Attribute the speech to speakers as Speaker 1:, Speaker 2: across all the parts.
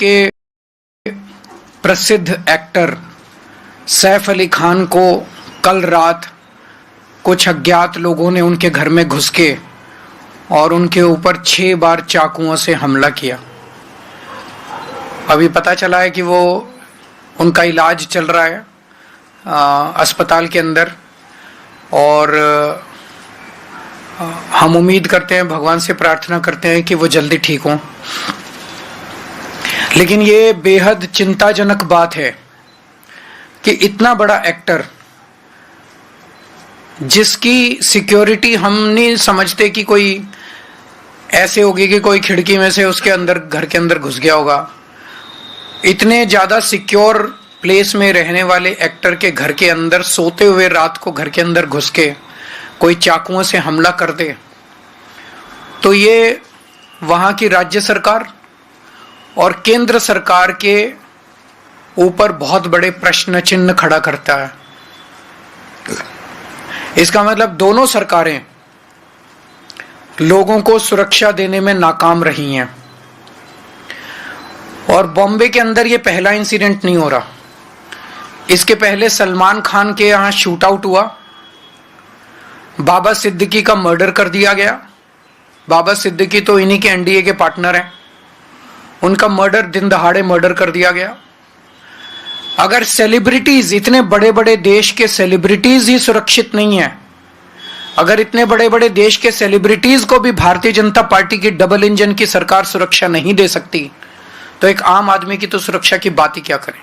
Speaker 1: के प्रसिद्ध एक्टर सैफ अली खान को कल रात कुछ अज्ञात लोगों ने उनके घर में घुस के और उनके ऊपर 6 बार चाकुओं से हमला किया। अभी पता चला है कि वो उनका इलाज चल रहा है अस्पताल के अंदर, और हम उम्मीद करते हैं, भगवान से प्रार्थना करते हैं कि वो जल्दी ठीक हों। लेकिन ये बेहद चिंताजनक बात है कि इतना बड़ा एक्टर जिसकी सिक्योरिटी हम नहीं समझते कि कोई ऐसे होगी कि कोई खिड़की में से उसके अंदर घर के अंदर घुस गया होगा, इतने ज्यादा सिक्योर प्लेस में रहने वाले एक्टर के घर के अंदर सोते हुए रात को घर के अंदर घुस के कोई चाकुओं से हमला कर दे, तो ये वहां की राज्य सरकार और केंद्र सरकार के ऊपर बहुत बड़े प्रश्न चिन्ह खड़ा करता है। इसका मतलब दोनों सरकारें लोगों को सुरक्षा देने में नाकाम रही हैं। और बॉम्बे के अंदर ये पहला इंसिडेंट नहीं हो रहा। इसके पहले सलमान खान के यहां शूट आउट हुआ, बाबा सिद्दीकी का मर्डर कर दिया गया। बाबा सिद्दीकी तो इन्हीं के एनडीए के पार्टनर हैं, उनका मर्डर दिन दहाड़े मर्डर कर दिया गया। अगर सेलिब्रिटीज, इतने बड़े बड़े देश के सेलिब्रिटीज ही सुरक्षित नहीं है, अगर इतने बड़े बड़े देश के सेलिब्रिटीज को भी भारतीय जनता पार्टी की डबल इंजन की सरकार सुरक्षा नहीं दे सकती, तो एक आम आदमी की तो सुरक्षा की बात ही क्या करें।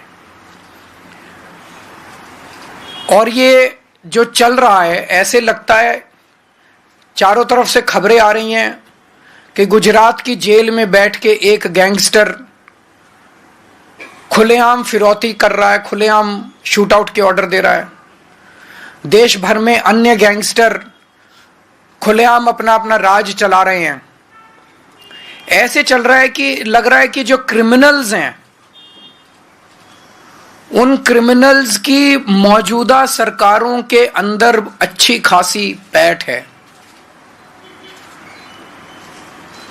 Speaker 1: और ये जो चल रहा है, ऐसे लगता है, चारों तरफ से खबरें आ रही हैं कि गुजरात की जेल में बैठ के एक गैंगस्टर खुलेआम फिरौती कर रहा है, खुलेआम शूट आउट के ऑर्डर दे रहा है। देश भर में अन्य गैंगस्टर खुलेआम अपना अपना राज चला रहे हैं। ऐसे चल रहा है कि लग रहा है कि जो क्रिमिनल्स हैं, उन क्रिमिनल्स की मौजूदा सरकारों के अंदर अच्छी खासी पैठ है।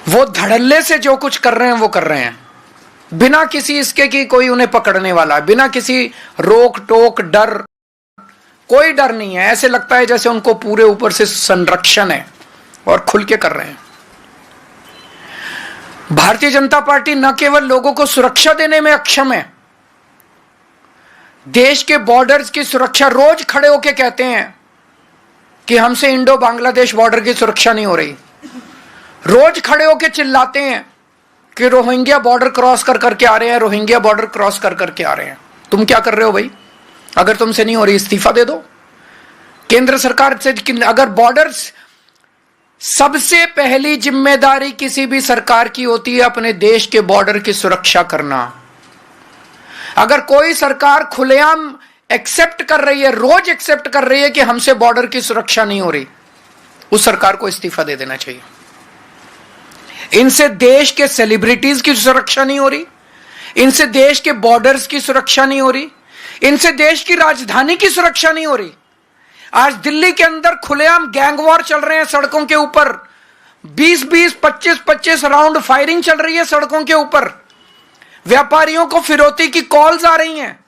Speaker 1: वो धड़ल्ले से जो कुछ कर रहे हैं वो कर रहे हैं, बिना किसी इसके कि कोई उन्हें पकड़ने वाला, बिना किसी रोक टोक डर, कोई डर नहीं है। ऐसे लगता है जैसे उनको पूरे ऊपर से संरक्षण है और खुल के कर रहे हैं। भारतीय जनता पार्टी न केवल लोगों को सुरक्षा देने में अक्षम है, देश के बॉर्डर्स की सुरक्षा, रोज खड़े होके कहते हैं कि हमसे इंडो बांग्लादेश बॉर्डर की सुरक्षा नहीं हो रही। रोज खड़े होके चिल्लाते हैं कि रोहिंग्या बॉर्डर क्रॉस कर करके आ रहे हैं, रोहिंग्या बॉर्डर क्रॉस कर करके आ रहे हैं। तुम क्या कर रहे हो भाई? अगर तुमसे नहीं हो रही, इस्तीफा दे दो केंद्र सरकार से। अगर बॉर्डर्स, सबसे पहली जिम्मेदारी किसी भी सरकार की होती है अपने देश के बॉर्डर की सुरक्षा करना। अगर कोई सरकार खुलेआम एक्सेप्ट कर रही है, रोज एक्सेप्ट कर रही है कि हमसे बॉर्डर की सुरक्षा नहीं हो रही, उस सरकार को इस्तीफा दे देना चाहिए। इनसे देश के सेलिब्रिटीज की सुरक्षा नहीं हो रही, इनसे देश के बॉर्डर्स की सुरक्षा नहीं हो रही, इनसे देश की राजधानी की सुरक्षा नहीं हो रही। आज दिल्ली के अंदर खुलेआम गैंग वॉर चल रहे हैं सड़कों के ऊपर, 20-20, 25-25 राउंड फायरिंग चल रही है सड़कों के ऊपर। व्यापारियों को फिरौती की कॉल्स आ रही हैं,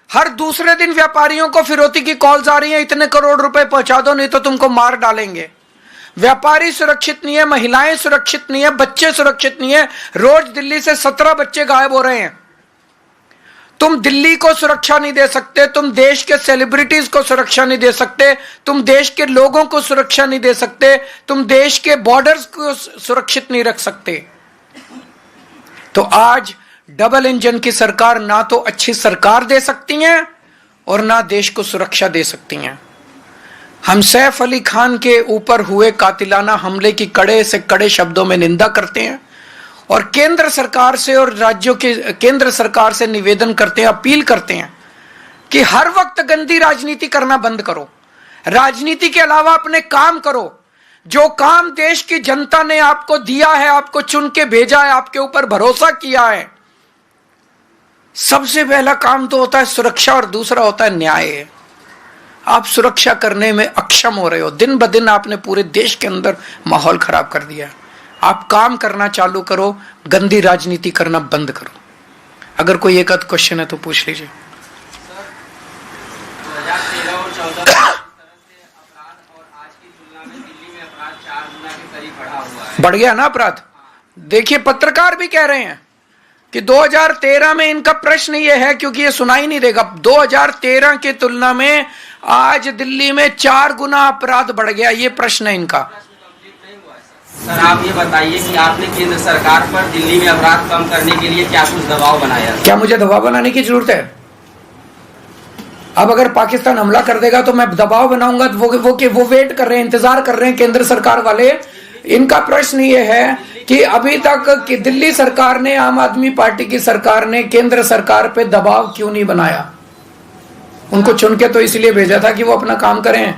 Speaker 1: हर दूसरे दिन व्यापारियों को फिरौती की कॉल्स आ रही हैं, इतने करोड़ रुपए पहुंचा दो नहीं तो तुमको मार डालेंगे। व्यापारी सुरक्षित नहीं है, महिलाएं सुरक्षित नहीं है, बच्चे सुरक्षित नहीं है। रोज दिल्ली से 17 बच्चे गायब हो रहे हैं। तुम दिल्ली को सुरक्षा नहीं दे सकते, तुम देश के सेलिब्रिटीज को सुरक्षा नहीं दे सकते, तुम देश के लोगों को सुरक्षा नहीं दे सकते, तुम देश के बॉर्डर्स को सुरक्षित नहीं रख सकते। तो आज डबल इंजन की सरकार ना तो अच्छी सरकार दे सकती हैं और ना देश को सुरक्षा दे सकती हैं। हम सैफ अली खान के ऊपर हुए कातिलाना हमले की कड़े से कड़े शब्दों में निंदा करते हैं और केंद्र सरकार से और राज्यों के केंद्र सरकार से निवेदन करते हैं, अपील करते हैं कि हर वक्त गंदी राजनीति करना बंद करो, राजनीति के अलावा अपने काम करो। जो काम देश की जनता ने आपको दिया है, आपको चुन के भेजा है, आपके ऊपर भरोसा किया है, सबसे पहला काम तो होता है सुरक्षा और दूसरा होता है न्याय। आप सुरक्षा करने में अक्षम हो रहे हो, दिन ब दिन आपने पूरे देश के अंदर माहौल खराब कर दिया। आप काम करना चालू करो, गंदी राजनीति करना बंद करो। अगर कोई एक आध क्वेश्चन है तो पूछ लीजिए।
Speaker 2: 2013 और 14 में जिस तरह से अपराध और आज की तुलना में दिल्ली में अपराध 4 गुना के करीब बढ़ा हुआ है।
Speaker 1: बढ़ गया ना अपराध। देखिए पत्रकार भी कह रहे हैं कि 2013 में इनका प्रश्न ये है, क्योंकि ये सुनाई नहीं देगा, 2013 की तुलना में आज दिल्ली में 4 गुना अपराध बढ़ गया, ये प्रश्न है इनका।
Speaker 2: सर आप ये बताइए कि आपने केंद्र सरकार पर दिल्ली में अपराध कम करने के लिए क्या कुछ दबाव बनाया?
Speaker 1: क्या मुझे दबाव बनाने की जरूरत है? अब अगर पाकिस्तान हमला कर देगा तो मैं दबाव बनाऊंगा? वो वेट कर रहे हैं, इंतजार कर रहे हैं केंद्र सरकार वाले। इनका प्रश्न ये है कि अभी तक कि दिल्ली सरकार ने, आम आदमी पार्टी की सरकार ने केंद्र सरकार पे दबाव क्यों नहीं बनाया? उनको चुन के तो इसलिए भेजा था कि वो अपना काम करें।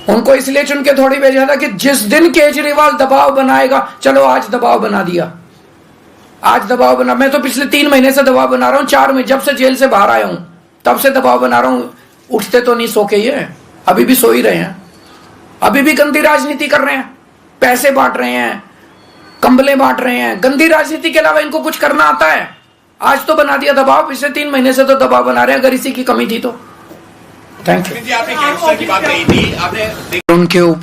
Speaker 1: उनको इसलिए चुन के थोड़ी भेजा था कि जिस दिन केजरीवाल दबाव बनाएगा, चलो आज दबाव बना दिया, आज दबाव बना। मैं तो पिछले 3 महीने से दबाव बना रहा हूं, 4 में जब से जेल से बाहर आया हूं तब से दबाव बना रहा हूं। उठते तो नहीं सो के, ये अभी भी सो ही रहे हैं, अभी भी गंदी राजनीति कर रहे हैं, पैसे बांट रहे हैं, कंबले बांट रहे हैं। गंदी राजनीति के अलावा इनको कुछ करना आता है? आज तो बना दिया दबाव, पिछले 3 महीने से तो दबाव बना रहे हैं, अगर इसी की कमी थी तो। Thank you.
Speaker 3: आपने गैंगस्टर की बात कही थी, आपने
Speaker 1: उनके ऊपर